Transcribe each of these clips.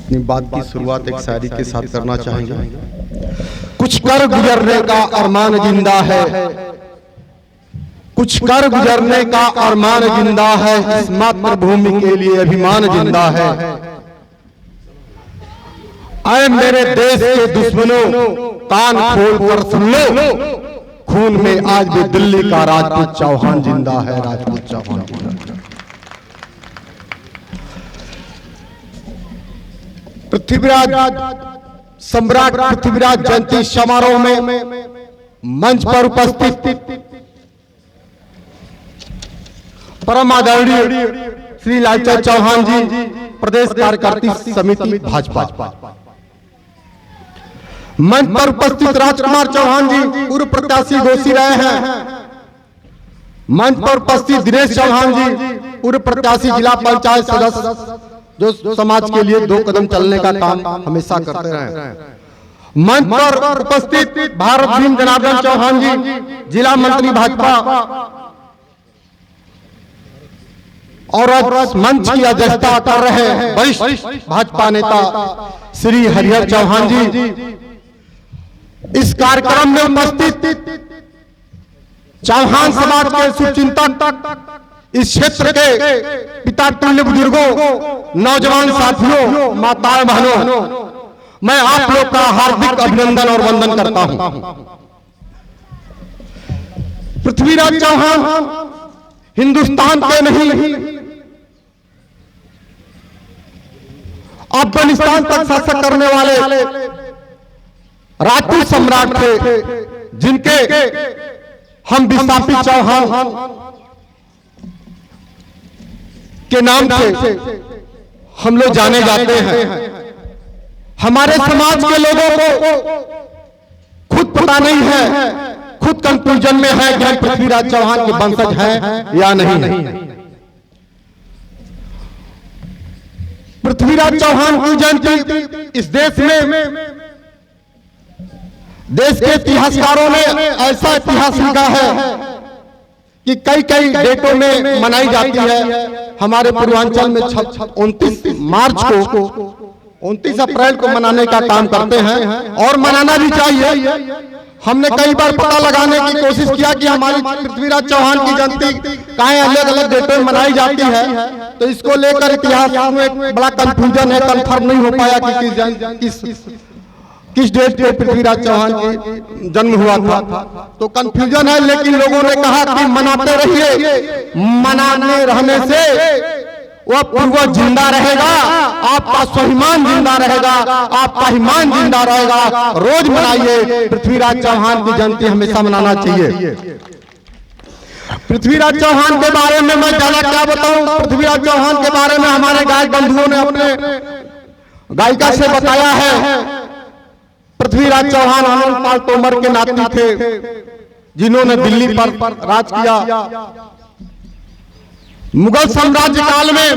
अपनी बात की शुरुआत एक शायरी के साथ करना चाहेंगे। कुछ कर गुजरने का अरमान जिंदा है, कुछ कर गुजरने का अरमान जिंदा है, इस मातृभूमि के लिए अभिमान जिंदा है। ऐ मेरे देश के दुश्मनों कान खोल कर सुन लो, खून में आज भी दिल्ली का राजपूत चौहान जिंदा है, राजपूत चौहान जिंदा है। पृथ्वीराज सम्राट पृथ्वीराज जयंती समारोह में मंच पर उपस्थित परम आदरणीय श्री लालचंद चौहान जी, प्रदेश कार्यकारिणी समिति भाजपा। मंच पर उपस्थित राजकुमार चौहान जी पूर्व प्रत्याशी घोषित रहे हैं। मंच पर उपस्थित दिनेश चौहान जी पूर्व प्रत्याशी जिला पंचायत सदस्य, जो समाज के लिए 2 कदम चलने का काम हमेशा करते रहे। मंच पर उपस्थित भारत भीम जनार्दन चौहान जी जिला मंत्री भाजपा, और मंच की अध्यक्षता कर रहे वरिष्ठ भाजपा नेता श्री हरिहर चौहान जी। इस कार्यक्रम में उपस्थित चौहान समाज के शुभचिंतक, इस क्षेत्र के पिता तुल्य बुजुर्गों, नौजवान साथियों, माताएं बहनों, मैं आप लोग का हार्दिक अभिनंदन और वंदन करता हूं। पृथ्वीराज चौहान हिंदुस्तान के नहीं, अफगानिस्तान तक शासन करने वाले राजपूत सम्राट थे, जिनके हम विस्थापित चौहान के नाम से हम लोग जाने जाते हैं। हमारे समाज के लोगों को खुद पता नहीं है, खुद कंफ्यूजन में है कि हम पृथ्वीराज चौहान के वंशज हैं या नहीं। पृथ्वीराज चौहान की जयंती इस देश में, देश के इतिहासकारों ने ऐसा इतिहास लिखा है कि कई डेटों में मनाई जाती है। हमारे पूर्वांचल में 29 मार्च को, 29 अप्रैल को मनाने का काम करते हैं, और मनाना भी चाहिए। हमने कई बार पता लगाने की कोशिश किया कि हमारी पृथ्वीराज चौहान की जयंती कहाँ अलग अलग डेटों में मनाई जाती है, तो इसको लेकर इतिहास में बड़ा कंफ्यूजन है, कंफर्म नहीं हो पाया कि किस डेट पे पृथ्वीराज चौहान की जन्म हुआ था। तो कंफ्यूजन है, लेकिन लोगों ने कहा कि मनाते रहिए, मनाने रहने से वह पूर्वज जिंदा रहेगा, आपका स्वाभिमान जिंदा रहेगा, आपका ईमान जिंदा रहेगा। रोज मनाइए, पृथ्वीराज चौहान की जयंती हमेशा मनाना चाहिए। पृथ्वीराज चौहान के बारे में मैं ज्यादा क्या बताऊं। पृथ्वीराज चौहान के बारे में हमारे गायक बंधुओं ने अपने गायिका से बताया है। पृथ्वीराज चौहान आनंद पाल तोमर के नाती थे, जिन्होंने दिल्ली पर राज किया। मुगल साम्राज्य काल में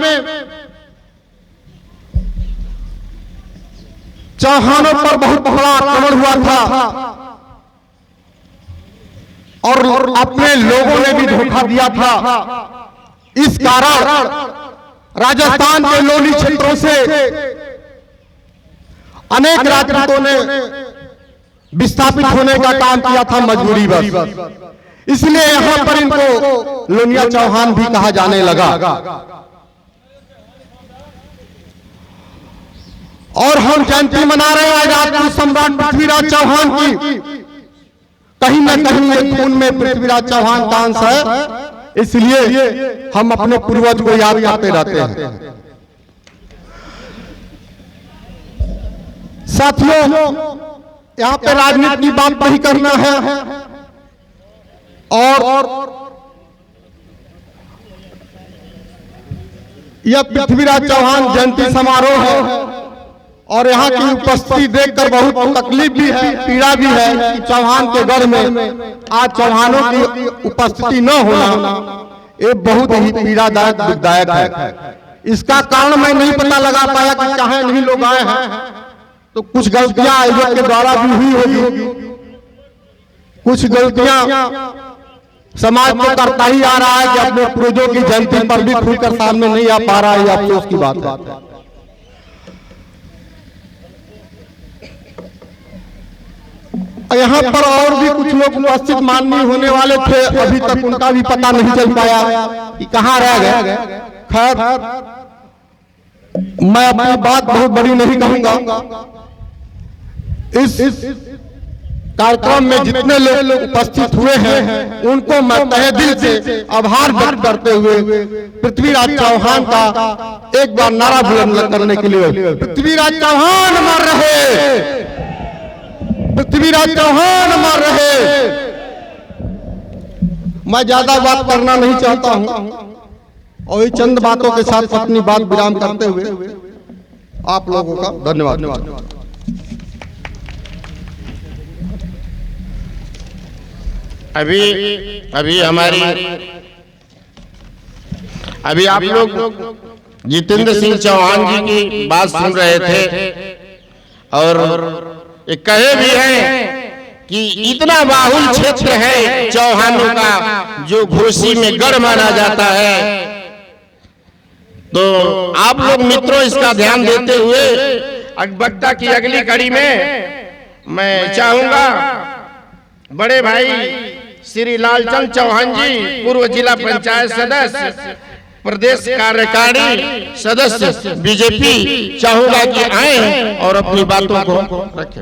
चौहानों पर बहुत बड़ा आक्रमण हुआ था, और अपने लोगों ने भी धोखा दिया था। इस कारण राजस्थान के लोनी क्षेत्रों से अनेक राजपूतों ने विस्थापित होने का काम किया था, मजबूरी बस। इसलिए यहां पर इनको लोनिया चौहान भी कहा जाने लगा। और हम जयंती मना रहे हैं राजपूत सम्राट पृथ्वीराज चौहान की। कहीं न कहीं ये खून में पृथ्वीराज चौहान का अंश है, इसलिए हम अपने पूर्वज को याद करते रहते हैं। साथियों, यहाँ पे राजनीति की बात नहीं करना है, और यह पृथ्वीराज चौहान जयंती समारोह है, और यहाँ की उपस्थिति देखकर बहुत तकलीफ भी है, पीड़ा भी है कि चौहान के गढ़ में आज चौहानों की उपस्थिति न होना ये बहुत ही पीड़ादायक, दुखदायक है। इसका कारण मैं नहीं पता लगा पाया कि चाहे नहीं लोग आए हैं, तो कुछ गलतियां आयोग के द्वारा भी हुई होगी, कुछ गलतियां समाज को करता ही आ रहा है कि अपने पूर्वजों की जयंती पर भी खुलकर सामने नहीं आ पा रहा है। अफसोस की बात है। यहाँ पर और भी कुछ लोग उपस्थित माननीय होने वाले थे, अभी तक उनका भी पता नहीं चल पाया कि कहाँ रह गए। खैर, मैं अपनी बात बहुत बड़ी नहीं कहूंगा। इस कार्यक्रम में जितने लोग उपस्थित हुए हैं उनको मैं तहे दिल से आभार व्यक्त करते हुए पृथ्वीराज चौहान का एक बार नारा बुलंद करने के लिए, पृथ्वीराज चौहान अमर रहे, पृथ्वीराज चौहान अमर रहे। मैं ज्यादा बात करना नहीं चाहता हूं और ये चंद बातों के साथ अपनी बात विराम करते हुए आप लोगों का धन्यवाद। अभी आप लोग जितेंद्र सिंह चौहान जी की बात सुन रहे थे और एक कहे भी है कि इतना बाहुल क्षेत्र है चौहानों का जो घोसी में गढ़ माना जाता है। तो आप लोग मित्रों इसका ध्यान देते हुए वक्ता की अगली कड़ी में मैं चाहूंगा बड़े भाई श्री लालचंद चौहान जी, पूर्व जिला पंचायत सदस्य, प्रदेश कार्यकारिणी सदस्य बीजेपी, चाहूंगा कि आए और अपनी बातों को रखें।